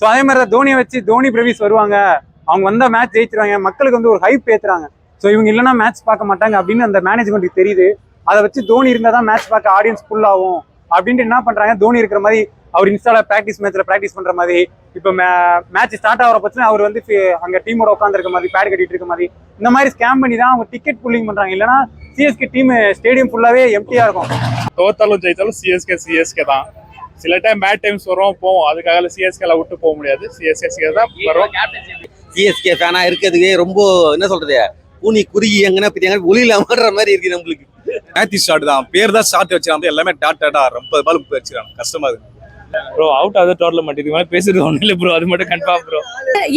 So அதே மாதிரி தான் தோனியை வச்சு தோனி பிரவிஸ் வருவாங்க, அவங்க வந்தா மேட்ச் ஜெயிச்சிருவாங்க, மக்களுக்கு வந்து ஒரு ஹைப் ஏத்துறாங்க. ஸோ இவங்க இல்லைன்னா மேட்ச் பார்க்க மாட்டாங்க அப்படின்னு அந்த மேனேஜ்மெண்ட்டுக்கு தெரியுது. அதை வச்சு தோனி இருந்தால் தான் மேட்ச் பார்க்க ஆடியன்ஸ் ஃபுல் ஆகும் அப்படின்ட்டு என்ன பண்றாங்க, தோனி இருக்கிற மாதிரி அவர் இன்ஸ்டால ப்ராக்டிஸ் மேட்ச்ல ப்ராக்டிஸ் பண்ற மாதிரி, இப்போ மேட்ச் ஸ்டார்ட் ஆகிற பட்சம் அவர் வந்து அங்க டீமோட உட்காந்துருக்க மாதிரி பேட் கட்டிட்டு இருக்க மாதிரி இந்த மாதிரி ஸ்கேம் பண்ணி தான் அவங்க டிக்கெட் புல்லிங் பண்றாங்க. இல்லைன்னா சிஎஸ்கே டீம் ஸ்டேடியம் ஃபுல்லாவே எம்டியா இருக்கும். தோத்தாலும் ஜெயித்தாலும் சிஎஸ்கே தான். சில டைம் பேட் டைம்ஸ் வரும் போவோம், அதுக்காக சிஎஸ்கேல விட்டு போக முடியாது. சிஎஸ்கே தான் வரும். சிஎஸ்கே ஃபேனா இருக்கிறதுக்கு ரொம்ப என்ன சொல்றது, ஊனி குறுகி எங்கன்னா ஒளியில மாடுற மாதிரி இருக்கு நம்மளுக்கு. மேட்ச் ஷாட் தான், பேர் தான் ஷாட் வச்சிருக்காங்க, எல்லாமே டாட்டா ரொம்ப பால் வச்சிருக்காங்க, கஷ்டமா இருக்கு ப்ரோ. அவுட் ஆகுது டோர்னமெண்ட், இது மாதிரி பேசுறது ஒன்றும் இல்லை ப்ரோ, அது மட்டும் கன்ஃபார்ம் ப்ரோ.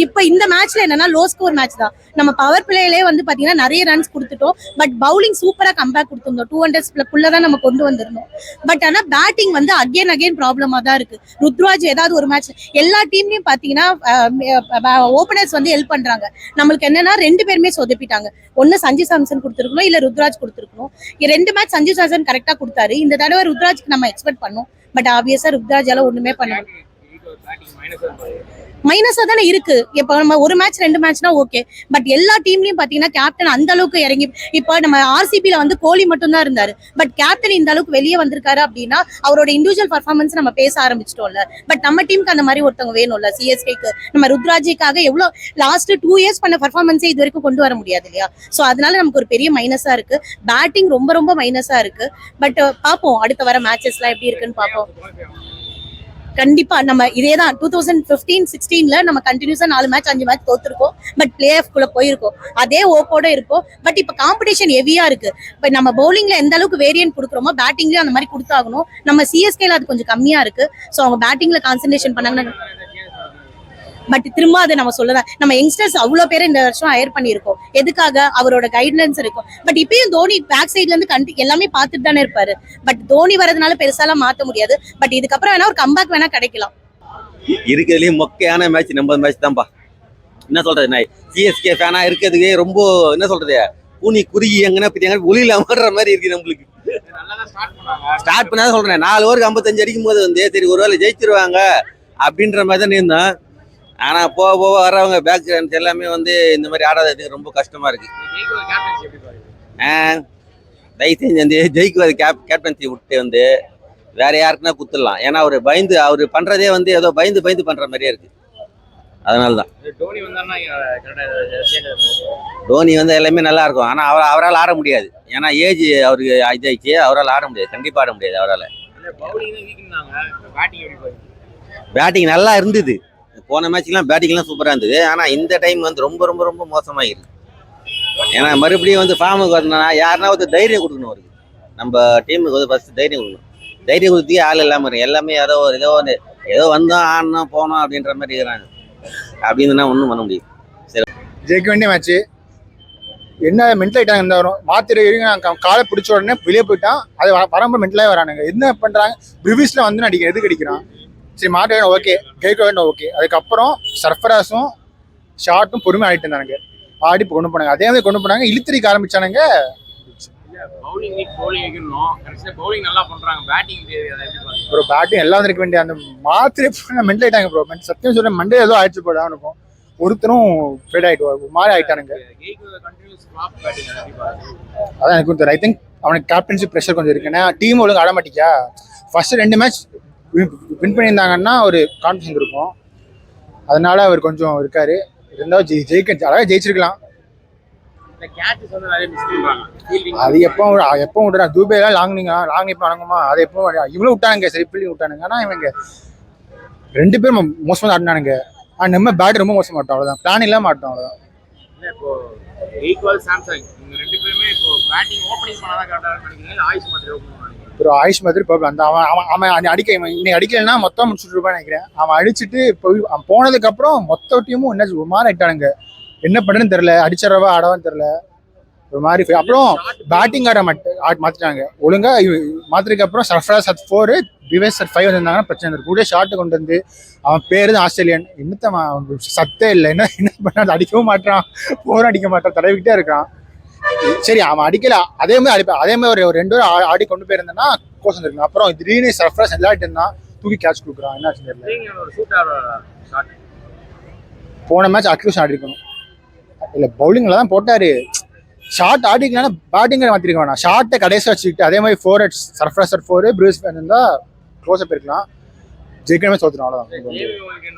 இப்போ இந்த மேட்ச்ல என்னன்னா லோ ஸ்கோர் மேட்ச் தான். நம்ம பவர் பிளேலே வந்து பாத்தீங்கன்னா நிறைய ரன்ஸ் கொடுத்துட்டோம், பட் பவுலிங் சூப்பரா கம்பேக் கொடுத்துருந்தோம். 200 தான் நம்ம கொண்டு வந்திருந்தோம். பட் ஆனா பேட்டிங் வந்து அகைன் ப்ராப்ளமா தான் இருக்கு. ருத்ராஜ் ஏதாவது ஒரு மேட்ச் எல்லா டீம்லயும் பாத்தீங்கன்னா ஓபனர்ஸ் வந்து ஹெல்ப் பண்றாங்க. நம்மளுக்கு என்னன்னா 2 பேருமே சொதப்பிட்டாங்க. ஒன்னு சஞ்சு சாம்சன் கொடுத்துருக்கணும், இல்ல ருத்ராஜ் கொடுத்துருக்கணும். 2 மேட்ச் சஞ்சு சாம்சன் கரெக்டா கொடுத்தாரு. இந்த தடவை ருத்ராஜ்க்கு நம்ம எக்ஸ்பெக்ட் பண்ணோம், பட் ஆப்வியஸா ருத்ராஜால ஒண்ணுமே பண்ண மைனஸா தானே இருக்கு. இப்ப நம்ம ஒரு மேட்ச் 2 மேட்ச்னா ஓகே, பட் எல்லா டீம்லயும் பாத்தீங்கன்னா கேப்டன் அந்த அளவுக்கு இறங்கி, இப்ப நம்ம ஆர்சிபில வந்து கோலி மட்டும் தான் இருந்தாரு, பட் கேப்டன் இந்த அளவுக்கு வெளியே வந்திருக்காரு அப்படின்னா அவரோட இண்டிவிஜுவல் பர்ஃபார்மன்ஸ் நம்ம பேச ஆரம்பிச்சிட்டோம்ல. பட் நம்ம டீமுக்கு அந்த மாதிரி ஒருத்தவங்க வேணும்ல. சிஎஸ்கேக்கு நம்ம ருத்ராஜிக்காக எவ்வளவு லாஸ்ட் 2 இயர்ஸ் பண்ண பர்ஃபார்மன்ஸே இது வரைக்கும் கொண்டு வர முடியாது இல்லையா? சோ அதனால நமக்கு ஒரு பெரிய மைனஸா இருக்கு. பேட்டிங் ரொம்ப மைனஸா இருக்கு. பட் பாப்போம் அடுத்த வர மேட்சஸ்லாம் எப்படி இருக்குன்னு பாப்போம். கண்டிப்பா நம்ம இதேதான் 2015-16ல நம்ம கண்டினியூஸா 4 மேட்ச் 5 மேட்ச் தோத்துருக்கோம், பட் பிளே ஆஃப் குள்ள போயிருக்கோம். அதே ஓப்போட இருப்போம். பட் இப்ப காம்படிஷன் ஹெவியா இருக்கு. இப்ப நம்ம பவுலிங்ல எந்த அளவுக்கு வேரியன்ட் கொடுக்குறோமோ பேட்டிங்லயும் அந்த மாதிரி கொடுத்தாகணும். நம்ம சிஎஸ்கேல அது கொஞ்சம் கம்மியா இருக்கு. சோ அவங்க பேட்டிங்ல கான்சென்ட்ரேஷன் பண்ணாங்கன்னா, பட் திரும்ப அதை நம்ம சொல்லலாம், நம்ம யங்ஸ்டர்ஸ் அவ்வளவு பேர் இந்த வருஷம் ஹயர் பண்ணியிருக்கோம். எதுக்காக? அவரோட கைட்லைன்ஸ் இருக்கும். பட் இப்பயும் தோனி பேக் சைட்ல இருந்து எல்லாமே பார்த்துட்டு தானே இருப்பாரு. பட் தோனி வரதுனால பெருசாலாம் மாத்த முடியாது. பட் இதுக்கப்புறம் வேணா ஒரு கம்பேக் வேணா கிடைக்கலாம். இருக்கிறதுலயும் மொக்கையான மேட்ச் நம்ம மேட்ச் தான்ப்பா. என்ன சொல்றது, நான் சிஎஸ்கே ஃபேனா இருக்கிறதுக்கு ரொம்ப என்ன சொல்றது, ஊனி குறுகி எங்கன்னா ஒளியில மாடுற மாதிரி இருக்கு நம்மளுக்கு. ஸ்டார்ட் பண்ணாதான் சொல்றேன், 4 ஓவருக்கு 55 அடிக்கும் போது வந்து சரி ஒருவேளை ஜெயிச்சிருவாங்க அப்படின்ற மாதிரி தான் இருந்தோம். ஆனா போக வர்றவங்க பேக் எல்லாமே வந்து இந்த மாதிரி ஆடாததுக்கு ரொம்ப கஷ்டமா இருக்கு. தயவு செஞ்சு வந்து ஜெயிக்குவது கேப்டன்சி விட்டு வந்து வேற யாருக்குன்னா குத்துடலாம். ஏன்னா அவர் பண்றதே வந்து ஏதோ பயந்து பண்ற மாதிரியே இருக்கு. அதனாலதான் தோனி வந்து எல்லாமே நல்லா இருக்கும். ஆனா அவரால் ஆட முடியாது. ஏன்னா ஏஜ் அவருக்கு இதாயிடுச்சு, அவரால் ஆட முடியாது, கண்டிப்பா ஆட முடியாது அவரால். பேட்டிங் நல்லா இருந்தது, போன மேட்ச்லாம் பேட்டிங்லாம் சூப்பராக இருந்தது. ஆனால் இந்த டைம் வந்து ரொம்ப மோசமாகிருக்கு. ஏன்னா மறுபடியும் வந்து ஃபார்முக்கு வரணும்னா யாருன்னா ஒரு தைரியம் கொடுக்கணும் அவருக்கு. நம்ம டீமுக்கு வந்து ஃபர்ஸ்ட் தைரியம் கொடுக்கணும். தைரியம் கொடுத்தே ஆள் இல்லாமல் இருக்கு. எல்லாமே ஏதோ வந்தோம் ஆடணும் போனோம் அப்படின்ற மாதிரி இருக்கிறாங்க. அப்படின்னு ஒன்றும் பண்ண முடியும். சரி, ஜெயிக்க வேண்டிய மேட்ச்சு. என்ன மென்டல் ஆகிட்டாங்க, இந்த வரும் மாத்திரை காலை பிடிச்ச உடனே வெளியே போயிட்டான். அது வரம்பு மென்டலாக வரானுங்க. என்ன பண்ணுறாங்க, ப்ரிவியூஸில் வந்து எதுக்கு அடிக்கிறான்? சரி மாட்ட வேணும், ஓகே. ஜெயிக்க வேணும், ஓகே. அதுக்கப்புறம் சர்ஃபராஸும் ஷார்ட்டும் பொறுமையாக ஆகிட்டு இருந்தானுங்க. ஆடி கொண்டு போனாங்க. அதே மாதிரி கொண்டு போனாங்க, இழுத்தடிக்க ஆரம்பிச்சானுங்க. ப்ரோ பேட்டிங் எல்லாம் இருக்க வேண்டிய அந்த மாத்திரை மென்டல் ஆகிட்டாங்க ப்ரோ. சத்தியம் சொல்றேன், மண்டே ஏதோ ஆயிடுச்சு போட அவனுக்கும். ஒருத்தரும் ஃபேட் ஆகிட்டு ஒரு மாதிரி ஆகிட்டானுங்க. அதான் எனக்கு தெரியும். ஐ திங்க் அவனுக்கு கேப்டன்சி ப்ரெஷர் கொஞ்சம் இருக்கு. ஏன்னா டீம் ஒழுங்கு ஆட மாட்டிக்கா. ஃபர்ஸ்ட் 2 மேட்ச் வின் பண்ணியிருந்தாங்கன்னா ஒரு கான்ஃபிடன்ஸ் இருக்கும். அதனால அவர் கொஞ்சம் இருக்காரு. இருந்தாலும் அழகாக ஜெயிச்சிருக்கலாம். அது எப்போ விடுறாங்க, தூபேலாம் லாங் இப்போ வணங்குமா, அதை எப்போ இவ்வளோ விட்டானுங்க, சரி ஃபீல்டிங் விட்டானுங்க. ஆனால் இவங்க 2 பேரும் மோசமாக ஆடினானுங்க. ஆனால் நம்ம பேட் ரொம்ப மோசமாக மாட்டோம், அவ்வளோதான். பிளான் இல்லாம மாட்டோம், அவ்வளோதான். ஒரு ஆயுஷ் மாதிரி அந்த அவன் இன்னைக்கு அடிக்கலைன்னா மொத்தம் முடிச்சுட்டு இருப்பான்னு நினைக்கிறேன். அவன் அடிச்சுட்டு போனதுக்கு அப்புறம் மொத்த டீமும் என்ன ஒரு மாதிரி ஆயிட்டானுங்க. என்ன பண்ணுறதுன்னு தெரியல, அடிச்சரவா ஆடவான்னு தெரியல, ஒரு மாதிரி. அப்புறம் பேட்டிங் மாத்திட்டாங்க ஒழுங்கா. மாத்திரக்கு அப்புறம் சர்ஃபராஸ் 4, டிவைஸ் 5 வந்திருந்தாங்கன்னா பிரச்சனை இருக்கு. கூட ஷார்ட் கொண்டு வந்து அவன் பேரு தான் ஆஸ்திரேலியன். இன்னத்த சத்தே இல்லை. என்ன பண்ண அடிக்கவும் மாட்டான், போரும் அடிக்க மாட்டான், தடவிக்கிட்டே இருக்கான். சரி அவன் அடிக்கல, அதே மாதிரி ஒரு 2 ஆடி கொண்டு போயிருந்தேன்னா கோஷம் இருக்கு. அப்புறம் திடீர்னு சர்ஃபராஸ் எல்லாட்டு இருந்தான். தூக்கி கேட்ச் கொடுக்குறான். என்ன ஆச்சு தெரியல. நீங்க ஒரு ஷூட்டர் ஷாட் போன மேட்ச் அக்யூஸ் ஆடிருக்கணும். இல்ல பவுலிங்ல தான் போட்டாரு. ஷார்ட் ஆடிக்கலாம், பேட்டிங்கை மாத்திருக்க வேணாம். ஷார்ட்டை கடைசியாக வச்சுக்கிட்டு அதே மாதிரி 4 ஹெட்ஸ் சர்ஃப்ராசர் 4 ப்ரூஸ் இருந்தா க்ளோஸ் அப் இருக்கலாம். ஜெயிக்கணுமே தோத்துரும் அவ்வளோதான்.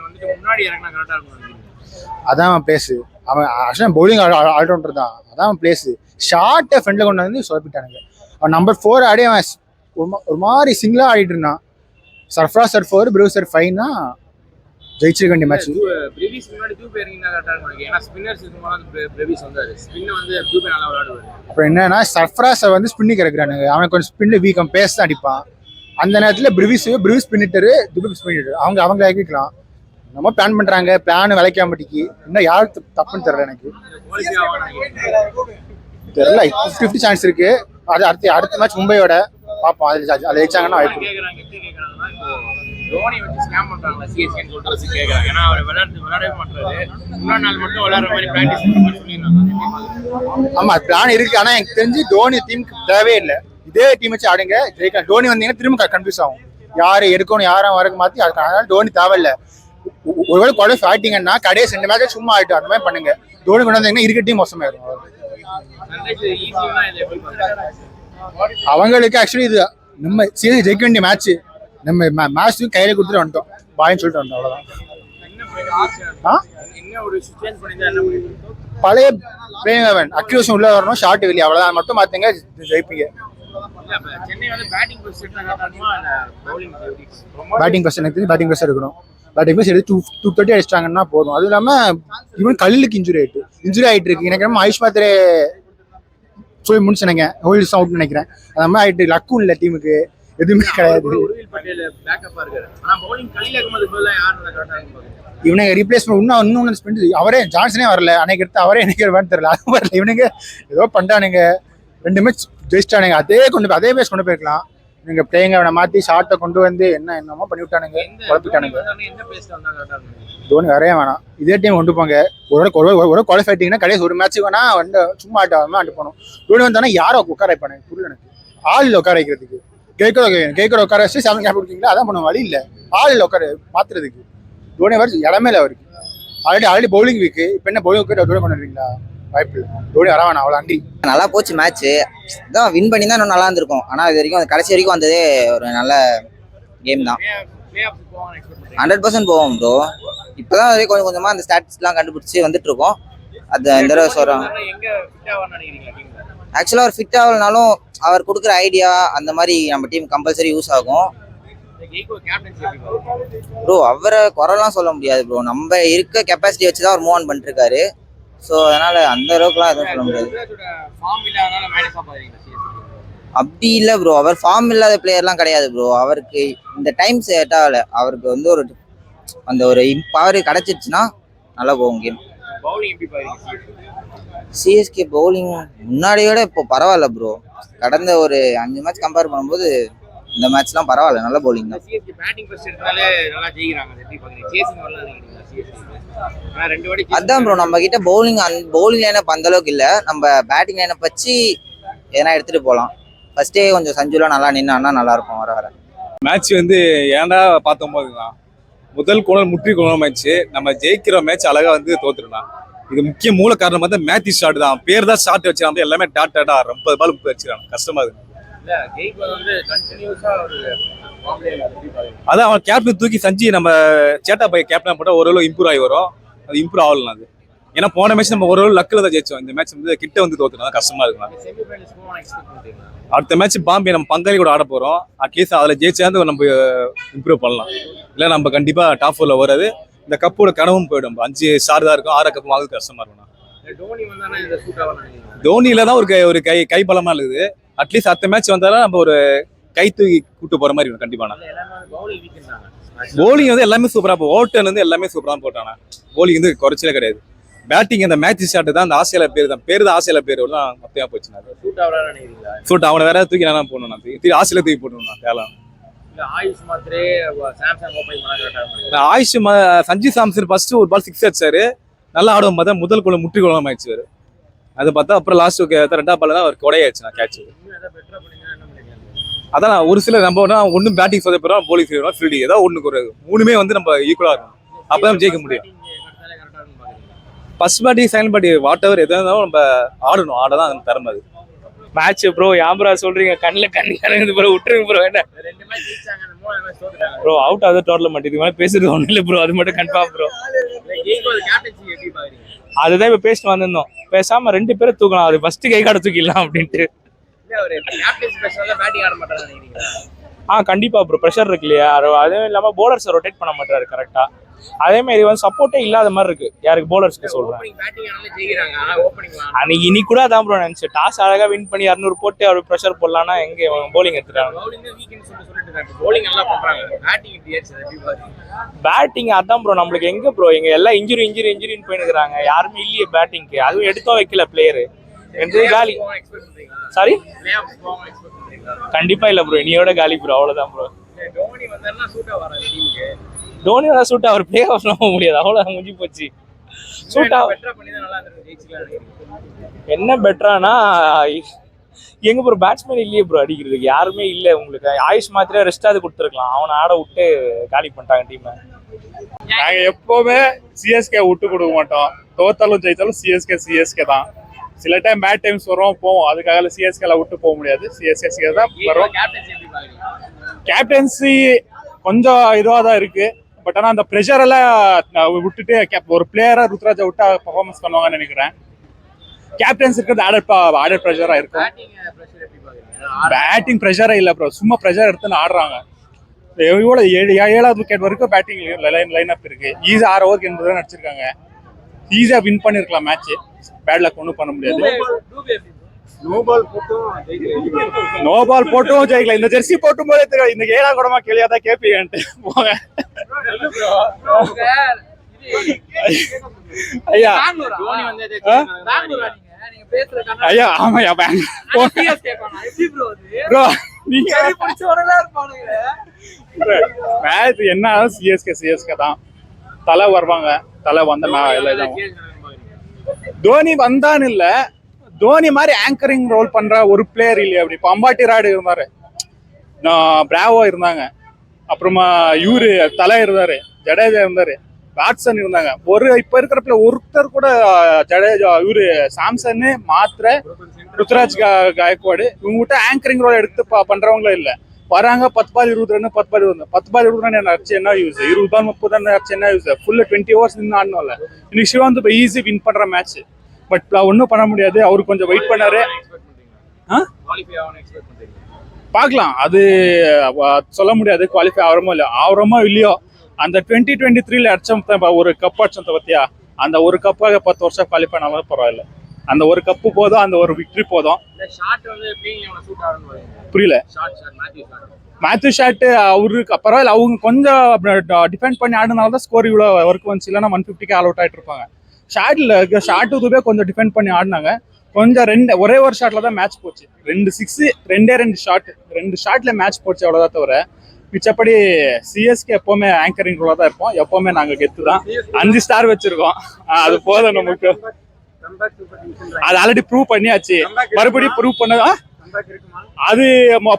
வந்துட்டு முன்னாடி இறங்கினா கரெக்டா இருக்கும். அதான் அவன் பிளேஸ். அவன் ஆக்சுவலாக பவுலிங் ஆல்ரவுண்டர் தான். அதான் அவன் பிளேஸ். ஷார்ட்டை ஃப்ரெண்டில் கொண்டு வந்து சொதப்பிட்டானுங்க. அவன் நம்பர் 4 ஆடி அவன் ஒரு மாதிரி சிங்கிளாக ஆடிட்டு இருந்தான். சர்ஃப்ராசர் 4 ப்ரூசர் 5னா ஜெயிச்சிருக்க வேண்டிய மேட்ச். பிரேவிஸ் முன்னாடி தூபே இறங்கினா கரெக்டா இருக்கும். ஏன்னா ஸ்பின்னர்ஸ் இருக்கும்போது பிரேவிஸ் வந்தாரு. ஸ்பின் வந்து தூபே நல்லா விளையாடுவாரு. அப்புறம் என்னன்னா சர்ஃப்ராஸை வந்து ஸ்பின்னிங் இருக்கிறானுங்க. அவனுக்கு கொஞ்சம் ஸ்பின்னு வீக்கம் பேஸ் தான் அடிப்பான். அந்த நேரத்தில் ப்ரிவிஸ் பின்னிட்டரு துபே ஸ்பின்னிட்டரு அவங்க இறக்கிக்கலாம். நம்ம பிளான் பண்றாங்க, பிளான் விளைக்காம மாட்டிக்கு. இன்னும் யாரு தப்புன்னு தெரியல எனக்கு. தெரியல. 50 சான்ஸ் இருக்கு. அது அடுத்த மேட்ச் மும்பையோட பார்ப்போம். அதில் ஜெயிச்சாங்கன்னா வாய்ப்பு. தோனி வச்சு ஸ்கேம் பண்றாங்க சிஎஸ்கேன்னு சொல்லிட்டு கேட்கறாங்க. ஏன்னா அவர் விளையாடவே மாட்டாரு. முன்னாடி நாள் மட்டும் விளையாடுற மாதிரி பிராக்டிஸ் பண்ற மாதிரி சொல்லியிருந்தாங்க. ஆமா பிளான் இருக்கு. ஆனா எனக்கு தெரிஞ்சு தோனி டீமுக்கு தேவையே இல்லை. இதே டீம் வச்சு ஆடுங்க ஜெயிக்கலாம். தோனி வந்தீங்கன்னா திரும்ப கன்ஃபியூஸ் ஆகும். யாரு எடுக்கணும் யாரும் வரக்கு மாத்தி. அதனால தோனி தேவையில்லை. ஒருவேளை குவாலிஃபை ஆயிட்டீங்கன்னா கடைசி 2 மேட்ச் சும்மா ஆயிட்டு அந்த மாதிரி பண்ணுங்க. தோனி கொண்டு வந்தீங்கன்னா இருக்க டீம் மோசமாயிடும். அவங்களுக்கு ஆக்சுவலி இது நம்ம சீரியஸ் ஜெயிக்க வேண்டிய மேட்ச். நம்ம மேட்ச் கையில கொடுத்துட்டு வந்துட்டோம். பாயின்னு சொல்லிட்டு வந்தோம். அவ்வளவுதான். பழைய பிரேமவன் அக்யூஷன் உள்ள வரணும். ஷார்ட் வெளியே அவ்வளவுதான். மட்டும் மாத்தீங்க ஜெயிப்பீங்க. பேட்டிங் ஃபர்ஸ்ட் எனக்கு தெரிஞ்சு பேட்டிங் ஃபர்ஸ்ட் இருக்கணும். பேட்டிங் ஃபர்ஸ்ட் எடுத்து 230 அடிச்சிட்டாங்கன்னா போதும். அதுவும் இல்லாம இவன் கல்லுக்கு இன்ஜுரி ஆயிட்டு இருக்கு. எனக்கு நம்ம ஆயுஷ் மாத்திரை சொல்லி முடிச்சுனேங்க. ஹோல்ஸ் அவுட் நினைக்கிறேன். அந்த மாதிரி ஆயிட்டு. லக்கும் இல்லை டீமுக்கு. எதுவுமே கிடையாது. இவனுங்க ரீப்ளேஸ்மெண்ட் இன்னும் ஸ்பெண்ட் அவரே ஜான்சனே வரல. அன்னைக்கு எடுத்து அவரே எனக்கு தெரியல. அது வரல. இவனுங்க ஏதோ பண்ணிட்டானுங்க. 2 மேட்ச் ஜெயிச்சிட்டானுங்க. அதே பேஸ் கொண்டு போயிருக்கலாம். இவங்க பிளேயிங் அவனை மாத்தி ஷார்ட்டை கொண்டு வந்து என்னமோ பண்ணி விட்டானுங்க. குழப்பிட்டானுங்க. தோனி வரைய வேணாம். இதே டீம் கொண்டு போங்க. ஒரு குவாலிஃபை ஆயிட்டீங்கன்னா கடைசி ஒரு மேட்ச் வேணா வந்து சும்மா ஆட்டு போகணும். தோனி வந்தானே யாரோ உட்கார வைப்பானுங்க. புரியல எனக்கு. ஆளில் உட்கார வைக்கிறதுக்கு கேட்கற உட்கார வச்சு 7 கேப் கொடுத்தீங்களா அதான் பண்ணுவோம். வழி இல்லை. ஆளில் உட்கார மாத்துறதுக்கு தோனி வர இடமே இல்லை அவருக்கு. Already bowling week. இப்போ என்ன பவுலிங் தோனி கொண்டு வரீங்களா? வாய்ப்பு இல்லை. தோனி வர வேணாம். அவ்வளோ அங்கி நல்லா போச்சு மேட்ச்சு. இதான் வின் பண்ணி தான் இன்னும் நல்லா இருந்திருக்கும். ஆனால் இது வரைக்கும் கடைசி வரைக்கும் வந்ததே ஒரு நல்ல கேம் தான். 100% போவோம் ப்ரோ. இப்போதான் கொஞ்சம் கொஞ்சமாக அந்த ஸ்டாட்ஸ்லாம் கண்டுபிடிச்சி வந்துட்டு இருக்கோம். அது இந்த தடவை சொல்கிறோம். ஆக்சுவலாக அவர் ஃபிட் ஆகலனாலும் அவர் கொடுக்குற ஐடியா அந்த மாதிரி நம்ம டீம் கம்பல்சரி யூஸ் ஆகும் ப்ரோ. அவரை குறைலாம் சொல்ல முடியாது ப்ரோ. நம்ம இருக்க கெப்பாசிட்டி வச்சு தான் அவர் மூவ் ஆன் பண்ணிட்டு இருக்காரு. ஸோ அதனால அந்த அளவுக்குலாம் எதுவும் சொல்ல முடியாது. அப்படி இல்லை ப்ரோ. அவர் ஃபார்ம் இல்லாத பிளேயர்லாம் கிடையாது ப்ரோ. அவருக்கு இந்த டைம் செட் ஆகலை. அவருக்கு வந்து ஒரு பவர் கிடைச்சிருச்சுன்னா நல்லா போகும் கேம். சிஎஸ்கே பவுலிங் முன்னாடியோட இப்போ பரவாயில்ல ப்ரோ. கடந்த ஒரு 5 மேட்ச் கம்பேர் பண்ணும்போது இந்த மேட்ச்லாம் பரவாயில்ல. நல்ல பவுலிங் தான். அதான் ப்ரோ நம்ம கிட்ட பவுலிங் லைனப் அந்த அளவுக்கு இல்லை. நம்ம பேட்டிங் லைனப் வச்சு எதனா எடுத்துட்டு போகலாம். ஃபர்ஸ்டே கொஞ்சம் சஞ்சுலாம் நல்லா நின்னா நல்லா இருக்கும். வர மேட்ச் வந்து ஏன்டா பார்த்தோம் போதுதான் முதல் கோணல் முற்றி கோணல் மேட்ச். நம்ம ஜெயிக்கிற மேட்ச் அழகா வந்து தோத்துருந்தான். இது முக்கிய மூல காரணம் வந்து மேத்யூ ஷாட் தான். பேர் தான் ஷாட் வச்சிருக்காங்க. எல்லாமே டாட்டா 50 பால் வச்சிருக்காங்க. கஷ்டமா இருக்கு. அதான் அவன் கேப்டன் தூக்கி சஞ்சி நம்ம சேட்டா பை கேப்டன் போட்டா ஓரளவு இம்ப்ரூவ் ஆகி வரும். அது இம்ப்ரூவ் ஆகலாம். அது ஏன்னா போன மேட்ச் நம்ம ஓரளவு லக்கில் தான் ஜெயிச்சோம். இந்த மேட்ச் வந்து கிட்ட வந்து தோத்துனா கஷ்டமா இருக்கும். அடுத்த மேட்ச் பாம்பே நம்ம பங்காளி கூட ஆட போறோம். அட்லீஸ்ட் அதுல ஜெயிச்சாந்து நம்ம இம்ப்ரூவ் பண்ணலாம். இல்லை நம்ம கண்டிப்பா டாப் 4ல வராது. இந்த கப்போட கனவும் போயிடும். 5 ஸ்டார் தான் இருக்கும். 6 கப் வாங்குறது கஷ்டமா இருக்கும். தோனியில தான் ஒரு கை பலமா இருக்குது. அட்லீஸ்ட் அடுத்த மேட்ச் வந்தாலும் நம்ம ஒரு கை தூக்கி கூட்டு போற மாதிரி இருக்கும். கண்டிப்பா பவுலிங் வந்து எல்லாமே சூப்பரா போ. ஓட்டன் வந்து எல்லாமே சூப்பரா போட்டானா. பவுலிங் வந்து குறைச்சலே கிடையாது. பேட்டிங் அந்த மேட்ச் ஷாட் தான் அந்த ஆஸ்திரேலியா பேர் தான் ஆஸ்திரேலியா பேர் தான் மொத்தமா போச்சு. சூட் அவனை வேற தூக்கி நான் போடணும். நான் ஆஸ்திரேலியா தூக்கி போடணும். கேலாம் ஆயுஷ் சஞ்சு சாம்சன் ஃபர்ஸ்ட் ஒரு பால் 6 அடிச்சாரு. நல்லா ஆடுவோம் பார்த்தா முதல் கோலம் முற்றி கோலம் ஆயிடுச்சு. அதை பார்த்தா அப்புறம் லாஸ்ட் 2வது பால் தான் அவர் கொடையாச்சு. நான் கேட்ச் அதான் ஒரு சில நம்ம ஒன்றும் பேட்டிங் சொல்ல போகிறோம், போலிங் செய்யறோம், ஃபீல்டிங் ஏதாவது ஒன்றுக்கு ஒரு 3மே வந்து நம்ம ஈக்குவலாக இருக்கும். அப்போ தான் ஜெயிக்க முடியும். First batting second batting whatever எதாக இருந்தாலும் நம்ம ஆடணும். ஆட தான் திறமை அது. மேட்ச் ப்ரோ யாம்பரா சொல்றீங்க, கண்ணில் கண்ணு கலங்குது ப்ரோ, விட்டுருங்க ப்ரோ. என்ன ப்ரோ அவுட் ஆகுது டோர்னமெண்ட், இதுக்கு மேலே பேசுறது ஒன்றும் இல்லை ப்ரோ, அது மட்டும் கன்ஃபார்ம் ப்ரோ. அதுதான் இப்போ பேசிட்டு வந்திருந்தோம், பேசாம 2 பேரை தூக்கலாம், அது ஃபர்ஸ்ட் கை கார்டை தூக்கிடலாம் அப்படின்ட்டு. கண்டிப்பா ப்ரோ, ப்ரெஷர் இருக்கு இல்லையா, அதுவும் இல்லாம போலர்ஸ் ரொட்டேட் பண்ண மாட்டாரு கரெக்டா. அதே மாதிரி வந்து சப்போர்ட்டே இல்லாத மாதிரி இருக்கு யாருக்கு, போலர்ஸ்க்கு சொல்றேன். அன்னைக்கு இன்னைக்கு கூட அதான் ப்ரோ நினைச்சேன், டாஸ் அழகா வின் பண்ணி 200 போட்டு அவர் ப்ரெஷர் போடலாம்னா எங்க போலிங் எடுத்துட்டாங்க. பேட்டிங் அதான் ப்ரோ நம்மளுக்கு எங்க ப்ரோ, எங்க எல்லாம் இன்ஜுரின்னு போயிருக்காங்க, யாருமே இல்லையே பேட்டிங்க்கு. அதுவும் எடுத்தும் வைக்கல பிளேயரு, காலி. சாரி, கண்டிப்பா இல்ல ப்ரோ, இனியோட காலி ப்ரோ, அவ்வளவுதான் ப்ரோ. தோனி சூட் அவர் பிளே ஆஃப்லாம் போக முடியாது, அவ்வளவு முடிஞ்சு போச்சு. சூட்டா என்ன பெட்டரானா எங்க ப்ரோ பேட்ஸ்மேன் இல்லையே ப்ரோ அடிக்கிறதுக்கு, யாருமே இல்லை உங்களுக்கு. ஆயுஷ் மாத்திரம் ரெஸ்டாவது கொடுத்துருக்கலாம், அவனை ஆட விட்டு காலி பண்ணிட்டாங்க டீமை. நாங்க எப்பவுமே சிஎஸ்கே விட்டு கொடுக்க மாட்டோம், தோத்தாலும் ஜெயித்தாலும் சிஎஸ்கே தான். சில டைம் பேட் டைம்ஸ் வரும் போவோம், அதுக்காக சிஎஸ்கேல விட்டு போக முடியாது, சிஎஸ்கே தான் வரும். கேப்டன்சி கொஞ்சம் இதுவாக தான் இருக்கு, பட் ஆனால் அந்த ப்ரெஷர் எல்லாம் விட்டுட்டு ஒரு பிளேயரா ருத்ராஜை விட்டா பர்ஃபார்மன்ஸ் பண்ணுவாங்கன்னு நினைக்கிறேன். கேப்டன்ஸ் இருக்கிறது ஆடட் ப்ரெஷரா இருக்கும். பேட்டிங் ப்ரெஷரே இல்லை ப்ரோ, சும்மா ப்ரெஷர் எடுத்துன்னு ஆடுறாங்க. எவ்வளோ 7வது விக்கெட் வரைக்கும் பேட்டிங் லைன் அப் இருக்கு. ஈஸியா 6 ஓவருக்கு 80 ரன் அடிச்சிருக்காங்க, ஈஸியா வின் பண்ணிருக்கலாம் மேட்ச். பேட் லக் ஒன்றும் பண்ண முடியாது. நோ பால் போட்டும் ஜெயிக்கல, இந்த ஜெர்சி போட்டும் போதே தெரியும் இந்த 7ஆம் கூடமா கேள்வியாதான் கேப்பீங்கன்ட்டு போங்க. ஐயா ஐயா ஆமாயா மேட்ச் என்ன சிஎஸ்கே தான் தலை வருவாங்க. தலை வந்தா எல்லாம் தோனி வந்தான்னு இல்ல, தோனி மாதிரி ஆங்கரிங் ரோல் பண்ற ஒரு பிளேயர் இல்லையா. அப்படி இப்போ அம்பாட்டி ராடு இருந்தாரு, பிராவோ இருந்தாங்க, அப்புறமா இவரு தலை இருந்தாரு, ஜடேஜா இருந்தாரு, வாட்சன் இருந்தாங்க. இப்ப இருக்கிறப்பல ஒருத்தர் கூட ஜடேஜா இவரு சாம்சன் மாத்திர ருத்ராஜ் காயக்வாடு இவங்ககிட்ட ஆங்கரிங் ரோல் எடுத்து பண்றவங்களும் இல்ல. வராங்க 10 பால் 20 ரன் 10 பால் 20 ரன் அடிச்சு என்ன யூஸ், 20 பால் 30 ரன் அடிச்சு என்ன யூஸ், ஃபுல்லு 20 ஓவர்ஸ் நின்று ஆடணும்ல. இன்னைக்கு சிவாந்த் இப்போ ஈஸி வின் பண்ற மேட்ச், பட் ஒன்றும் பண்ண முடியாது. அவரு கொஞ்சம் வெயிட் பண்ணாரு, பார்க்கலாம். அது சொல்ல முடியாது குவாலிஃபை ஆகிறோமோ இல்லையோ. அந்த 2023 அடிச்சோம் ஒரு கப் அடிச்சோம் பத்தியா, அந்த ஒரு கப்பாக 10 வருஷம் குவாலிஃபை ஆனாலும் பரவாயில்ல. அந்த ஒரு கப்பு போதும், அந்த ஒரு விக்டரி போதும். புரியல, மேத்யூ ஷாட் அவருக்கு பரவாயில்ல, அவங்க கொஞ்சம் டிஃபெண்ட் பண்ணி ஆடினால்தான் ஸ்கோர் இவ்வளோ ஒர்க் வந்துச்சு, இல்லைன்னா 150க்கு ஆல் அவுட் ஆகிட்டு இருப்பாங்க. ஷாட்டுவே கொஞ்சம் டிஃபெண்ட் பண்ணி ஆடினாங்க. கொஞ்சம் ஒரே ஒரு ஷாட்ல தான் மேட்ச் போச்சு. 2 6 2 ஷாட்ல மேட்ச் போச்சு, அவ்வளோதான். தவிர மிச்சப்படி சிஎஸ்கே எப்பவுமே ஆங்கரிங் ரோலா தான் இருப்போம். எப்பவுமே நாங்க கெத்து தான், 5 ஸ்டார் வச்சிருக்கோம். அது போதும் நமக்கு, அது ஆல்ரெடி ப்ரூவ் பண்ணியாச்சு. மறுபடியும் ப்ரூவ் பண்ணதா, அது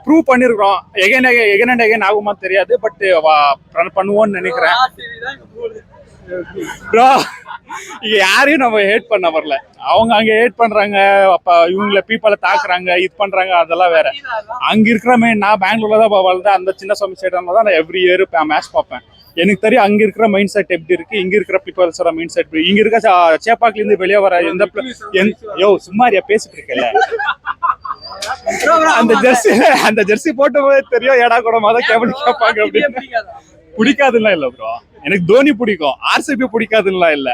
ப்ரூவ் பண்ணிருக்கோம். எகன் ஆகுமா தெரியாது, பட் பண்ணுவோம்னு நினைக்கிறேன். ப்ரோ இங்க யாரையும் நம்ம ஹேட் பண்ண வரல, அவங்க அங்க ஹேட் பண்றாங்க, அப்ப இவங்களை பீப்பிளை தாக்குறாங்க, இது பண்றாங்க, அதெல்லாம் வேற. அங்க இருக்கிற நான் பெங்களூர்ல தான் வளர்ந்தேன், அந்த சின்ன சுவாமி ஸ்டேடியம்ல தான் நான் எவ்ரி இயர் மேட்ச் பார்ப்பேன். எனக்கு தெரியும் அங்க இருக்கிற மைண்ட் செட் எப்படி இருக்கு, இங்க இருக்கிற பீப்பிள்ஸோட மைண்ட் செட். இங்க இருக்க சேப்பாக்குல இருந்து வெளியே வர சும்மாரியா பேசிட்டு இருக்கல, அந்த ஜெர்சி போட்ட போதே தெரியும் ஏடா கூட மாதம் கேபிள் கேட்பாங்க அப்படின்னு. பிடிக்காதுலாம் இல்ல ப்ரோ, எனக்கு தோனி பிடிக்கும், ஆர்சிபி பிடிக்காதுலாம் இல்ல,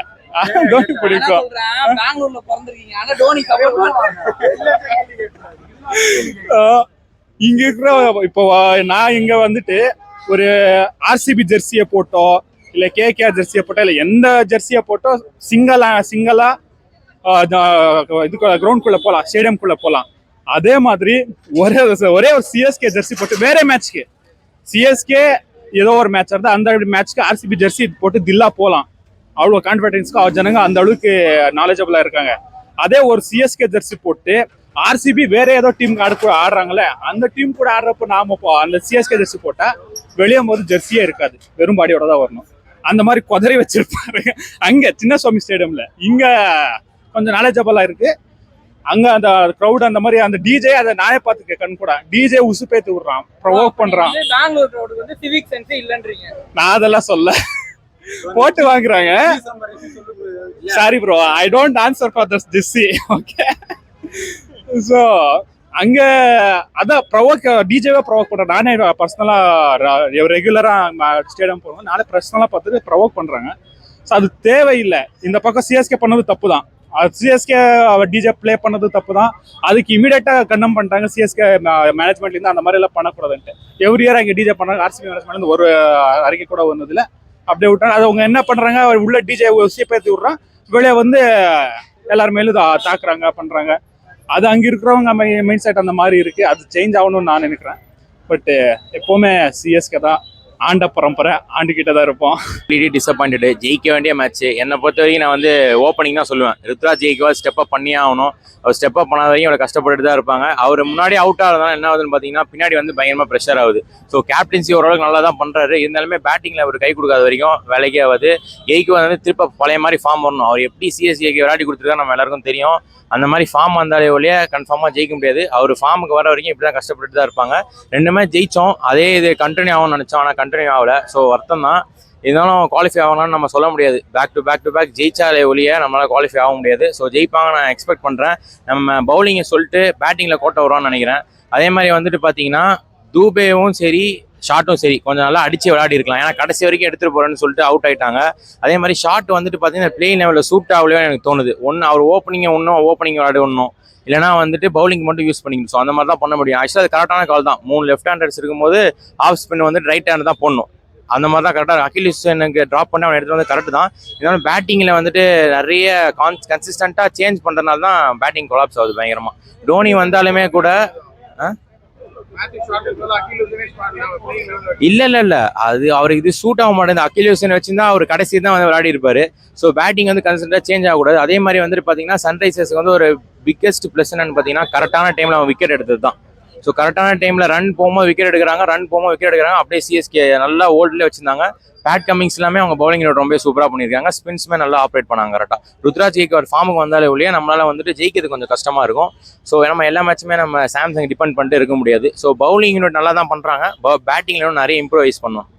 தோனி பிடிக்கும். இங்க இருக்கிற இப்போ நான் இங்க வந்துட்டு ஒரு ஆர்சிபி ஜெர்சியை போட்டோ இல்ல கேகேஆர் ஜெர்சியை போட்டோ இல்ல எந்த ஜெர்சியை போட்டோ சிங்களா இது கிரவுண்ட்குள்ள போலாம், ஸ்டேடியம்குள்ள போலாம். அதே மாதிரி ஒரே ஒரு சிஎஸ்கே ஜெர்சி போட்டு வேற மேட்ச்க்கு சிஎஸ்கே ஏதோ ஒரு மேட்ச் இருந்தா அந்த மேட்ச்க்கு ஆர்சிபி ஜெர்சி போட்டு தில்லா போலாம். அவ்வளவு கான்ஃபிடன்ஸ்க்கு ஜனங்க அந்த அளவுக்கு நாலேஜபிளா இருக்காங்க. அதே ஒரு சிஎஸ்கே ஜெர்சி போட்டு ஆர்சிபி வேற ஏதோ டீம் ஆடுறாங்கல்ல, அந்த டீம் கூட ஆடுறப்ப நாம அந்த சிஎஸ்கே ஜெர்சி போட்டா வெளியே போது ஜெர்சியே இருக்காது, வெறும் பாடியோட தான் வரணும். அந்த மாதிரி குதிரை வச்சிருப்பாரு அங்க சின்னசுவாமி ஸ்டேடியம்ல. இங்க கொஞ்சம் நாலேஜபிளா இருக்கு. அங்க அந்த க்ரௌட் அந்த மாதிரி அந்த டிஜே அதை நானே பார்த்து கண் கூட டிஜே உசுப்பேத்து விடுறான், ப்ரொவோக் பண்றான். பெங்களூர் க்ரௌடுக்கு வந்து சிவிக் சென்ஸ் இல்லன்றீங்க. நான் அதெல்லாம் சொல்ல போட்டு வாங்குறாங்க. Sorry bro, I don't answer for this okay. So அங்க அதான் டிஜேவே ப்ரொவோக் பண்றேன். நானே பர்சனலா ரெகுலரா ஸ்டேடியம் போடுவோம், நானே பர்சனலா பார்த்துட்டு ப்ரொவோக் பண்றாங்க. ஸோ அது தேவையில்லை. இந்த பக்கம் சிஎஸ்கே பண்ணது தப்பு தான், சிஎஸ்கே டிஜே ப்ளே பண்ணது தப்பு தான். அதுக்கு இமீடியட்டா கண்டம் பண்ணிட்டாங்க சிஎஸ்கே மேனேஜ்மெண்ட்ல இருந்து, அந்த மாதிரி எல்லாம் பண்ணக்கூடாதுன்ட்டு. எவ்ரி இயர் அங்கே டிஜே பண்ணாங்க. ஆர்சிபி மேனேஜ்மெண்ட் ஒரு அறிக்கை கூட வந்ததுல அப்படியே விட்டாங்க. அது அவங்க என்ன பண்றாங்க, உள்ள டிஜே பேத்தி விடுறான், வெளியே வந்து எல்லாரும் மேலும் தாக்குறாங்க பண்றாங்க. அது அங்க இருக்கிறவங்க மைண்ட் செட் அந்த மாதிரி இருக்கு. அது சேஞ்ச் ஆகணும்னு நான் நினைக்கிறேன். பட் எப்பவுமே சிஎஸ்கே தான் ஆண்ட பரம்பரை, ஆண்டுகிட்ட தான் இருப்போம். டிசப்பாயிண்டடு. ஜெயிக்க வேண்டிய மேட்ச் என்னை பொறுத்த வரைக்கும் நான் வந்து ஓப்பனிங் தான் சொல்லுவேன். ருத்ராஜ் ஜெயிக்கவா ஸ்டெப் அப் பண்ணியே ஆகணும். அவர் ஸ்டெப் அப் பண்ணாத வரைக்கும் அவரை கஷ்டப்பட்டு தான் இருப்பாங்க. அவர் முன்னாடி அவுட் ஆகிறதுனால என்ன ஆகுதுன்னு பார்த்தீங்கன்னா பின்னாடி வந்து பயங்கரமாக ப்ரெஷர் ஆகுது. ஸோ கேப்டன்சி ஓரளவுக்கு நல்லா தான் பண்ணுறாரு. இருந்தாலுமே பேட்டிங்கில் அவர் கை கொடுக்காத வரைக்கும் வேலைக்கே ஆகுது. ஜெயிக்க வந்து திருப்ப பழைய மாதிரி ஃபார்ம் வரணும். அவர் எப்படி சிஎஸ்கேக்கு விளையாடி கொடுத்துருக்கா நம்ம எல்லாருக்கும் தெரியும். அந்த மாதிரி ஃபார்ம் வந்தாலே ஒழிய கன்ஃபார்மாக ஜெயிக்க முடியாது. அவர் ஃபார்முக்கு வர வரைக்கும் இப்படி தான் கஷ்டப்பட்டு தான் இருப்பாங்க. ரெண்டுமே ஜெயிச்சோம், அதே இது கண்டினியூ ஆகும்னு நினச்சோம், ஆனால் கண்டினியூ ஆகலை. ஸோ வருத்தம் தான். இருந்தாலும் குவாலிஃபை ஆகணும்னு நம்ம சொல்ல முடியாது. பேக் டு பேக் ஜெயிச்சாலே ஒழிய நம்மளால் குவாலிஃபை ஆக முடியாது. ஸோ ஜெயிப்பாங்க நான் எக்ஸ்பெக்ட் பண்ணுறேன். நம்ம பவுலிங்கை சொல்லிட்டு பேட்டிங்கில் கோட்டை வருவான்னு நினைக்கிறேன். அதே மாதிரி வந்துட்டு பார்த்தீங்கன்னா தூபேவும் சரி ஷாட்டும் சரி கொஞ்சம் நல்லா அடிச்சு விளையாடி இருக்கலாம். ஏன்னா கடைசி வரைக்கும் எடுத்துகிட்டு போகிறேன்னு சொல்லிட்டு அவுட் ஆகிட்டாங்க. அதே மாதிரி ஷாட் வந்துட்டு பார்த்தீங்கன்னா பிளேயிங் லெவலில் சூட் ஆகலையோ எனக்கு தோணுது. அவர் ஓப்பனிங் விளையாடணும், இல்லைனா வந்துட்டு பவுலிங் மட்டும் யூஸ் பண்ணிக்கணும். ஸோ அந்த மாதிரி தான் பண்ண முடியும். ஆக்சுவலாக அது கரெக்டான கால் தான். 3 லெஃப்ட் ஹேண்டர்ஸ் இருக்கும்போது ஆஃப் ஸ்பின் வந்துட்டு ரைட் ஹேண்ட் தான் போடணும். அந்த மாதிரி தான் கரெக்டாக அகிலேஷனுக்கு ட்ராப் பண்ணி அவன் எடுத்துகிட்டு வந்து கரெக்ட் தான். இதனால பேட்டிங்கில் வந்துட்டு நிறைய கன்சிஸ்டண்ட்டாக சேஞ்ச் பண்ணுறதுனால தான் பேட்டிங் கொலாப்ஸ் ஆகுது பயங்கரமாக. டோனி வந்தாலுமே கூட இல்ல அது அவருக்கு இது சூட் ஆக மாட்டேங்குது. அகிலேஷன் வச்சுருந்தா அவர் கடைசி தான் வந்து விளையாடி இருப்பாரு. ஸோ பேட்டிங் வந்து கன்சிஸ்டண்டாக சேஞ்ச் ஆகக்கூடாது. அதே மாதிரி வந்துட்டு பார்த்தீங்கன்னா சன்ரைசர்ஸ்க்கு வந்து ஒரு பிக்கெஸ்ட் ப்ளஸ் என்னன்னு பார்த்தீங்கன்னா கரெக்டான டைமில் அவன் விக்கெட் எடுத்தது தான். ஸோ கரெக்டான டைமில் ரன் போகும்போது விக்கெட் எடுக்கிறாங்க, அப்படியே சிஎஸ்கே நல்லா ஓல்ட்லேயே வச்சிருந்தாங்க. பேட் கமிங்ஸ் எல்லாமே அவங்க பவுலிங் ரொம்ப சூப்பராக பண்ணியிருக்காங்க. ஸ்பின்ஸுமே நல்லா ஆப்ரேட் பண்ணாங்க கரெக்டாக. ருத்ராஜ் ஜெயிக்க ஒரு ஃபார்முக்கு வந்தாலே ஒழிய நம்மளால் வந்துட்டு ஜெயிக்கிறது கொஞ்சம் கஷ்டமாக இருக்கும். ஸோ நம்ம எல்லா மேட்சுமே நம்ம சாம்சங் டிபெண்ட் பண்ணிட்டு இருக்க முடியாது. ஸோ பவுலிங் நல்லா தான் பண்ணுறாங்க, பேட்டிங்கில் நிறைய இம்ப்ரூவைஸ் பண்ணுவோம்.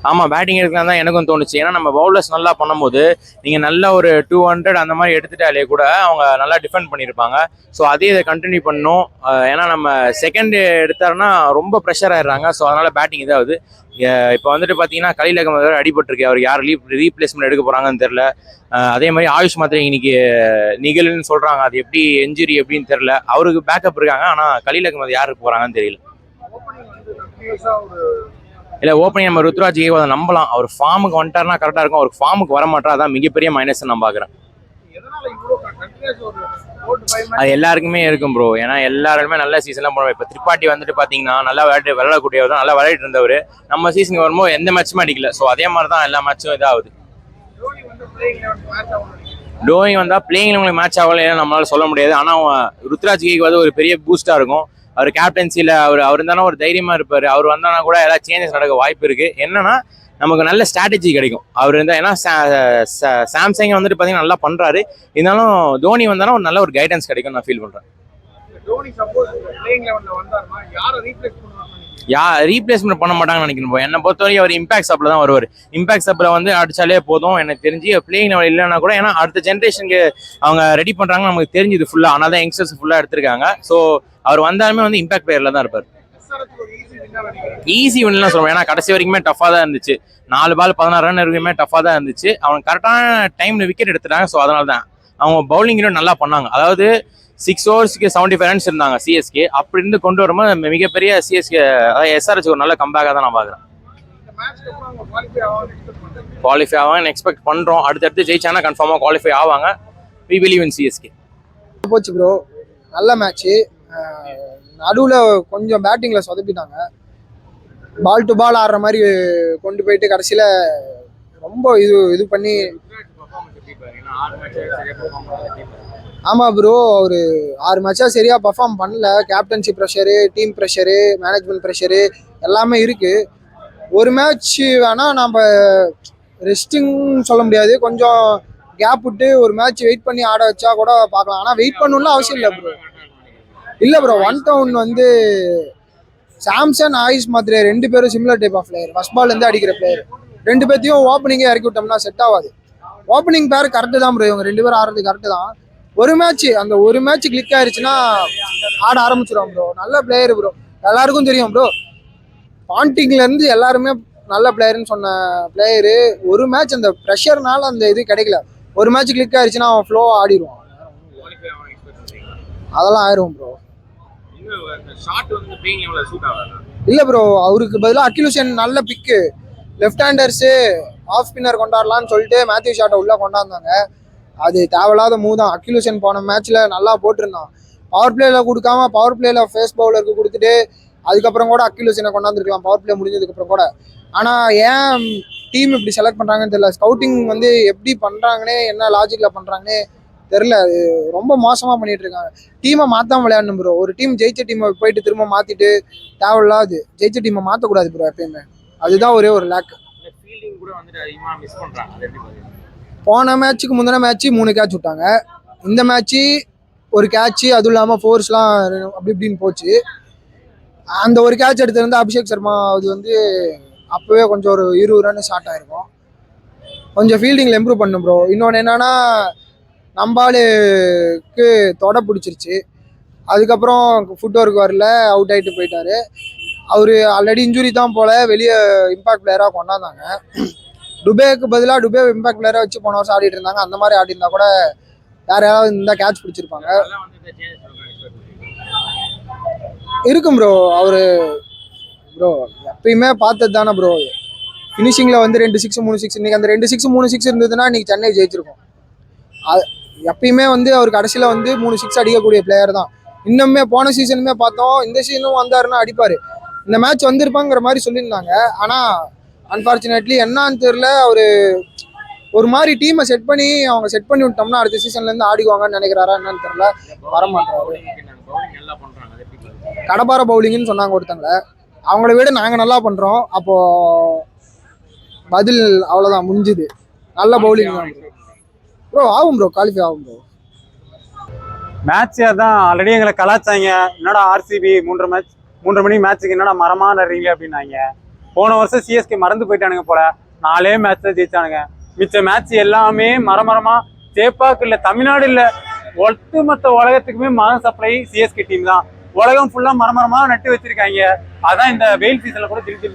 ஆமாம், பேட்டிங் எடுக்கலாம் தான் எனக்கும் தோணுச்சு. ஏன்னா நம்ம பவுலர்ஸ் நல்லா பண்ணும்போது நீங்கள் நல்ல ஒரு 200 அந்த மாதிரி எடுத்துட்டாலே கூட அவங்க நல்லா டிஃபெண்ட் பண்ணியிருப்பாங்க. ஸோ அதே இதை கண்டினியூ பண்ணணும். ஏன்னா நம்ம செகண்ட் எடுத்தாருன்னா ரொம்ப ப்ரெஷர் ஆயிடுறாங்க. ஸோ அதனால பேட்டிங் இதாகுது. இப்போ வந்துட்டு பார்த்தீங்கன்னா கலீல் அகமது அடிபட்டிருக்கு. அவர் யார் ரீப்ளேஸ்மெண்ட் எடுக்க போகிறாங்கன்னு தெரில. அதே மாதிரி ஆயுஷ் மாத்திரை இன்னைக்கு நிகழ்ன்னு சொல்கிறாங்க. அது எப்படி இன்ஜுரி எப்படின்னு தெரில. அவருக்கு பேக்கப் இருக்காங்க, ஆனால் கலீல் அகமது யாருக்கு போகிறாங்கன்னு தெரியல. இல்லை ஓப்பனிங் நம்ம ருத்ராஜ் அதை நம்பலாம். அவர் ஃபார்முக்கு வந்துட்டாருன்னா கரெக்டாக இருக்கும். அவர் ஃபார்முக்கு வர மாட்டார், அதான் மிகப்பெரிய மைனஸ் நான் பார்க்குறேன். அது எல்லாருக்குமே இருக்கும் ப்ரோ. ஏன்னா எல்லாருமே நல்ல சீசன்லாம் போடுவாங்க. இப்போ திரிபாட்டி வந்துட்டு பார்த்தீங்கன்னா நல்லா விளையாடக்கூடியவர் தான், நல்லா விளையாடிட்டு இருந்தவர். நம்ம சீசனுக்கு வரும்போது எந்த மேட்சுமே அடிக்கல. ஸோ அதே மாதிரி தான் எல்லா மேட்சும் இதாகுது. டோனி வந்தால் பிளேயிங் உங்களுக்கு மேட்ச் ஆகல நம்மளால சொல்ல முடியாது. ஆனால் ருத்ராஜ் வந்து ஒரு பெரிய பூஸ்டாக இருக்கும். அவர் கேப்டன்சியில் அவர் இருந்தாலும் ஒரு தைரியமாக இருப்பார். அவர் வந்தானா கூட எல்லா சேஞ்சஸ் நடக்க வாய்ப்பு இருக்குது. என்னன்னா நமக்கு நல்ல ஸ்ட்ராட்டஜி கிடைக்கும் அவர் இருந்தால். ஏன்னா சாம்சங் வந்துட்டு பார்த்தீங்கன்னா நல்லா பண்ணுறாரு. இருந்தாலும் தோனி வந்தாலும் ஒரு நல்ல ஒரு கைடன்ஸ் கிடைக்கும் நான் ஃபீல் பண்ணுறேன். ரீப்ளேஸ்மெண்ட் பண்ண மாட்டாங்கன்னு நினைக்கிறேன். என்னை பொறுத்தவரைக்கும் அவர் இம்பாக்ட் சப்பில் தான் வருவார். இம்பாக்ட் சப்பில் வந்து அடிச்சாலே போதும் எனக்கு தெரிஞ்சு. பிளேயிங் லெவல் இல்லைன்னா கூட, ஏன்னா அடுத்த ஜென்ரேஷனுக்கு அவங்க ரெடி பண்ணுறாங்கன்னு நமக்கு தெரிஞ்சுது ஃபுல்லாக. ஆனால் தான் யங்ஸ்டர்ஸ் ஃபுல்லாக எடுத்திருக்காங்க. ஸோ அவர் வந்தாலுமே வந்து இம்பாக்ட் பிளேயரில் தான் இருப்பார். ஈஸி வின்லாம் சொல்லுவோம். ஏன்னா கடைசி வரைக்குமே டஃபாக தான் இருந்துச்சு. 4 பால் 16 ரன் வரைக்குமே டஃபாக தான் இருந்துச்சு. அவங்க கரெக்டான டைமில் விக்கெட் எடுத்துட்டாங்க. ஸோ அதனால தான் அவங்க பவுலிங்கிலும் நல்லா பண்ணாங்க. அதாவது 6 ஓவர்ஸ்க்கு 75 ரன்ஸ் இருந்தாங்க சிஎஸ்கே. அப்படி இருந்து கொண்டு வரும்போது மிகப்பெரிய சிஎஸ்கே அதாவது எஸ்ஆர்ஹெச் ஒரு நல்ல கம்பேக்காக தான் நான் பார்க்குறேன். குவாலிஃபை ஆவாங்கன்னு எக்ஸ்பெக்ட் பண்ணுறோம். அடுத்தடுத்து ஜெயிச்சாங்கன்னா கன்ஃபார்மாக குவாலிஃபை ஆவாங்க. We believe in CSK. போச்சு ப்ரோ, நல்ல மேட்ச்சு. நடுவில் கொஞ்சம் பேட்டிங்கில் சொதப்பிட்டாங்க. பால் டு பால் ஆடுற மாதிரி கொண்டு போயிட்டு கடைசியில் ரொம்ப இது பண்ணி ஆமா ப்ரோ, ஒரு 6 மேட்சா சரியா பர்ஃபார்ம் பண்ணல. Captaincy pressure, team pressure, management pressure எல்லாமே இருக்கு. ஒரு மேட்ச் வேணா நம்ம ரெஸ்டிங் சொல்ல முடியாது, கொஞ்சம் கேப் விட்டு ஒரு மேட்ச் வெயிட் பண்ணி ஆட வச்சா கூட பார்க்கலாம். ஆனால் வெயிட் பண்ணணும்னு அவசியம் இல்லை ப்ரோ. இல்லை ப்ரோ, ஒன் டவுன் வந்து சாம்சன் ஆயுஷ் மாத்திரை 2 பேரும் similar type of player. First ball இருந்து அடிக்கிற பிளேயர். 2 பேர்த்தையும் ஓப்பனிங்கே இறக்கி விட்டோம்னா செட் ஆகாது. ஓப்பனிங் பேர் கரெக்டு தான் ப்ரோ, இவங்க 2 பேரும் ஆடுறது கரெக்டு தான். அந்த ஒரு மேட்ச் கிளிக் ஆயிடுச்சுன்னா ஆட ஆரம்பிச்சிடும் ப்ரோ. நல்ல பிளேயர் ப்ரோ, எல்லாருக்கும் தெரியும் ப்ரோ. பாண்டிங்ல இருந்து எல்லாருமே நல்ல பிளேயர்னு சொன்ன பிளேயரு. ஒரு மேட்ச் அந்த ப்ரெஷர்னால அந்த இது கிடைக்கல. ஒரு மேட்ச் கிளிக் ஆயிடுச்சுன்னா அவன் ஃப்ளோ ஆடிடுவான். அதெல்லாம் ஆயிரும் ப்ரோ. இல்ல ப்ரோ, அவருக்கு பதிலாக அக்கிலுசன் நல்ல பிக்கு. லெஃப்ட் ஹேண்டர்ஸு ஆஃப் ஸ்பின்னர் கொண்டாடலான்னு சொல்லிட்டு மேத்யூ ஷாட்டை உள்ள கொண்டாந்தாங்க. அது தேவையில்லாத மூதான். அக்கிலுசன் போன மேட்ச்ல நல்லா போட்டிருந்தான். பவர் பிளேல கொடுக்காம பவர் பிளேல ஃபேஸ் பவுலருக்கு கொடுத்துட்டு அதுக்கப்புறம் கூட அக்கிலுசனை கொண்டாந்துருக்கலாம் பவர் பிளே முடிஞ்சதுக்கப்புறம் கூட. ஆனால் ஏன் டீம் இப்படி செலக்ட் பண்ணுறாங்கன்னு தெரியல. ஸ்கவுட்டிங் வந்து எப்படி பண்ணுறாங்கன்னே, என்ன லாஜிக்கில் பண்ணுறாங்கன்னே தெரில. அது ரொம்ப மோசமாக பண்ணிட்டு இருக்காங்க. டீமை மாற்றாம விளையாடணும் ப்ரோ. ஒரு டீம் ஜெயிச்ச டீமை போயிட்டு திரும்ப மாற்றிட்டு தேவையில்லாது. ஜெயிச்ச டீமை மாற்றக்கூடாது ப்ரோ எப்பயுமே. அதுதான் ஒரே ஒரு லேக். போன மேட்ச்சுக்கு முந்தின மேட்ச்சு 3 கேட்ச் விட்டாங்க. இந்த மேட்ச்சு ஒரு கேட்ச்சு, அதுவும் இல்லாமல் ஃபோர்ஸ்லாம் அப்படி இப்படின்னு போச்சு. அந்த ஒரு கேட்ச் எடுத்திருந்தா அபிஷேக் சர்மா அது வந்து அப்போவே கொஞ்சம் ஒரு 20 ரன் ஸ்டார்ட் ஆயிருக்கும். கொஞ்சம் ஃபீல்டிங்கில் இம்ப்ரூவ் பண்ணும் ப்ரோ. இன்னொன்று என்னன்னா, நம்பாளுக்கு தொட பிடிச்சிருச்சு. அதுக்கப்புறம் ஃபுட் ஒர்க் வரல, அவுட் ஆகிட்டு போயிட்டாரு. அவர் ஆல்ரெடி இன்ஜுரி தான் போல, வெளியே இம்பாக்ட் பிளேயராக கொண்டாந்தாங்க. டுபேக்கு பதிலாக டுபே இம்பாக்ட் பிளேயராக வச்சு போன வருஷம் ஆடிட்டு இருந்தாங்க. அந்த மாதிரி ஆடி இருந்தா கூட யாராவது இருந்தால் கேட்ச் பிடிச்சிருப்பாங்க. இருக்கும் ப்ரோ. அவரு ப்ரோ எப்பயுமே பார்த்தது தானே ப்ரோ. ஃபினிஷிங்கில் வந்து 2 6 3 6 இன்னைக்கு அந்த 2 6 3 6 இருந்ததுன்னா இன்னைக்கு சென்னை ஜெயிச்சிருக்கும். எப்பயுமே வந்து அவர் கடைசியில் வந்து 3 6 அடிக்கக்கூடிய பிளேயர் தான். இன்னுமே போன சீசனுமே பார்த்தோம், இந்த சீசனும் வந்தாருன்னா அடிப்பார். இந்த மேட்ச் வந்திருப்பாங்கிற மாதிரி சொல்லியிருந்தாங்க. ஆனால் அன்ஃபார்ச்சுனேட்லி என்னன்னு தெரியல, அவர் ஒரு மாதிரி டீமை செட் பண்ணி விட்டோம்னா அடுத்த சீசன்லேருந்து ஆடிக்குவாங்கன்னு நினைக்கிறாரா என்னன்னு தெரியல. வரமாட்டாரு. கடப்பார பவுலிங்னு சொன்னாங்க ஒருத்தங்கள. அவங்கள விட நாங்கள் நல்லா பண்ணுறோம். அப்போது பதில் அவ்வளோதான், முடிஞ்சுது. நல்ல பவுலிங் தான் ப்ரோ. ஆகும் ப்ரோ, குவாலிஃபை ஆகும் ப்ரோ. மேட்ச் அதான் ஆல்ரெடி எங்களை கலாச்சாங்க. என்னடா ஆர்சிபி 3 மணி மேட்ச்சுக்கு என்னடா மரமா நடுறீங்க அப்படின்னாங்க. போன வருஷம் சிஎஸ்கே மறந்து போயிட்டானுங்க போல. 4 மேட்ச் தான் ஜெயிச்சானுங்க. மிச்ச மேட்ச் எல்லாமே மரமா. சேப்பாக்கு இல்லை, தமிழ்நாடு இல்லை, ஒட்டுமொத்த உலகத்துக்குமே மரம் சப்ளை சிஎஸ்கே டீம் தான். உலகம் ஃபுல்லா மரமா நட்டு வச்சிருக்காங்க. அதான் இந்த வெயில் சீசன்ல கூட திருப்பி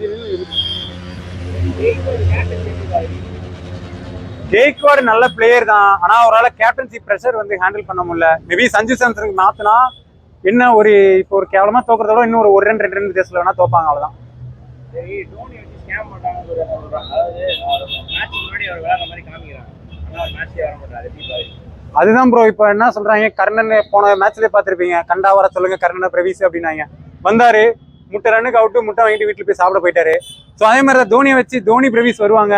ஜெய்க்வாட் நல்ல பிளேயர் தான். ஆனா அவரால் கேப்டன்சி ப்ரெஷர் வந்து ஹேண்டில் பண்ண முடியல. மேபி சஞ்சு சாம்சனுக்கு மாத்தினா என்ன ஒரு இப்போ ஒரு கேவலமா தோக்குறதோட இன்னும் ஒரு 1 ரன் 2 ரன் தேசத்துல வேணா தோப்பாங்க, அவ்வளவுதான். அதுதான் ப்ரோ. இப்போ என்ன சொல்றாங்க, கர்ணன் போன மேட்ச்லேயே பார்த்துருப்பீங்க, கண்டா வர சொல்லுங்க கர்ணனை பிரவீஸ் அப்படின்னாங்க. வந்தாரு, முட்டை ரன்னுக்கு அவுட்டு, முட்டை வாங்கிட்டு வீட்டுல போய் சாப்பிட போயிட்டாரு. ஸோ அதே மாதிரி தான் தோனியை வச்சு தோனி பிரவீஸ் வருவாங்க,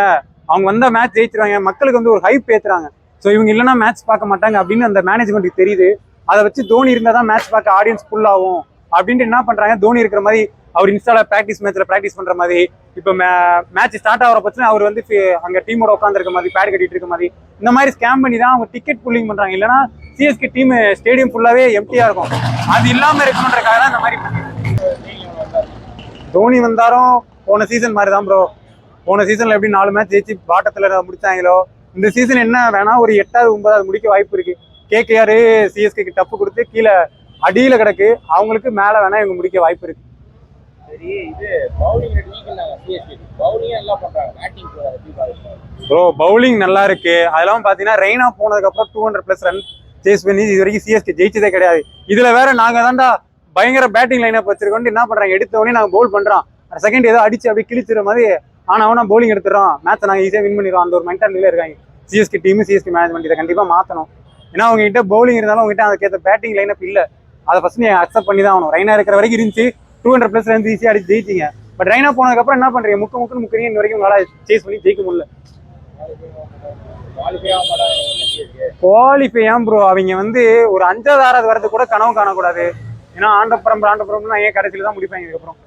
அவங்க வந்தா மேட்ச் ஜெயிச்சிருவாங்க, மக்களுக்கு வந்து ஒரு ஹைப் ஏத்துறாங்க. ஸோ இவங்க இல்லைன்னா மேட்ச் பார்க்க மாட்டாங்க அப்படின்னு அந்த மேனேஜ்மெண்ட்டுக்கு தெரியுது. அதை வச்சு தோனி இருந்தால் தான் மேட்ச் பார்க்க ஆடியன்ஸ் ஃபுல் ஆகும் அப்படின்ட்டு என்ன பண்றாங்க, தோனி இருக்கிற மாதிரி அவர் இன்ஸ்டால மேட்ச்ல ப்ராக்டிஸ் பண்ற மாதிரி. இப்போ மேட்ச் ஸ்டார்ட் ஆகிற பட்சம் அவர் வந்து அங்க டீமோட உட்காந்துருக்க மாதிரி, பேட் கட்டிட்டு இருக்க மாதிரி, இந்த மாதிரி ஸ்கேம் பண்ணி தான் அவங்க டிக்கெட் புல்லிங் பண்றாங்க. இல்லைன்னா சிஎஸ்கே டீம் ஸ்டேடியம் ஃபுல்லாவே எம்டியா இருக்கும். அது இல்லாம இருக்கணுன்றக்காக தான் இந்த மாதிரி. தோனி வந்தாலும் போன சீசன் மாதிரி தான் ப்ரோ. போன சீசன்ல எப்படி 4 மேட்ச் ஜெயிச்சு பாட்டத்துல முடிச்சாங்களோ, இந்த சீசன் என்ன வேணா ஒரு 8வது 9வது முடிக்க வாய்ப்பு இருக்கு. கேகேஆர் சிஎஸ்கேக்கு டப்பு கொடுத்து கீழே அடியில கிடக்கு, அவங்களுக்கு மேல வேணா இவங்க முடிக்க வாய்ப்பு இருக்கு. ப்ரோ பவுலிங் நல்லா இருக்கு. அதெல்லாம் பாத்தீங்கன்னா ரெய்னா போனதுக்கு அப்புறம் 200+ ரன் சேஸ் பண்ணி இது வரைக்கும் சிஎஸ்கே ஜெயிச்சதே கிடையாது. இதுல வேற நாங்க தான்டா பயங்கர பேட்டிங் லைன் அப் வச்சிருக்கோம். என்ன பண்றாங்க, எடுத்தவொடனே நாங்க பவுல் பண்றோம், செகண்ட் ஏதோ அடிச்சு அப்படி கிழிச்சிற மாதிரி ஆனா பவுலிங் எடுத்துறோம், மேட்சை நாங்க ஈஸியா வின் பண்ணிடுறோம். அந்த ஒரு மென்டாலிட்டியில இருக்காங்க சிஎஸ்கே டீம், சிஎஸ்கே மேனேஜ்மெண்ட். இதை கண்டிப்பா மாத்தணும். ஏன்னா அவங்க கிட்ட பவுலிங் இருந்தாலும் அவங்க கிட்ட அதுக்கேற்ற பேட்டிங் லைன் அப் இல்ல. அதை ஃபர்ஸ்ட் நீங்க அக்செப்ட் பண்ணி தான் ஆகணும். ரெய்னா இருக்கிற வரைக்கும் இருந்துச்சு, 200+ ரன்ஸ் ஈஸியா அடிச்சு ஜெயிச்சிங்க. பட் ரெய்னா போனதுக்கு அப்புறம் என்ன பண்றீங்க, முக்குறீங்க, இன்ன வரைக்கும் உங்களால சேஸ் பண்ணி ஜெயிக்க முடியல. குவாலிஃபை ஏன் ப்ரோ அவங்க வந்து ஒரு 5வது 6வது வரது கூட கனவு காணக்கூடாது. ஏன்னா ஆண்டப்புறம் ஏன் கடைசியில தான் முடிப்பாங்க இதுக்கப்புறம்.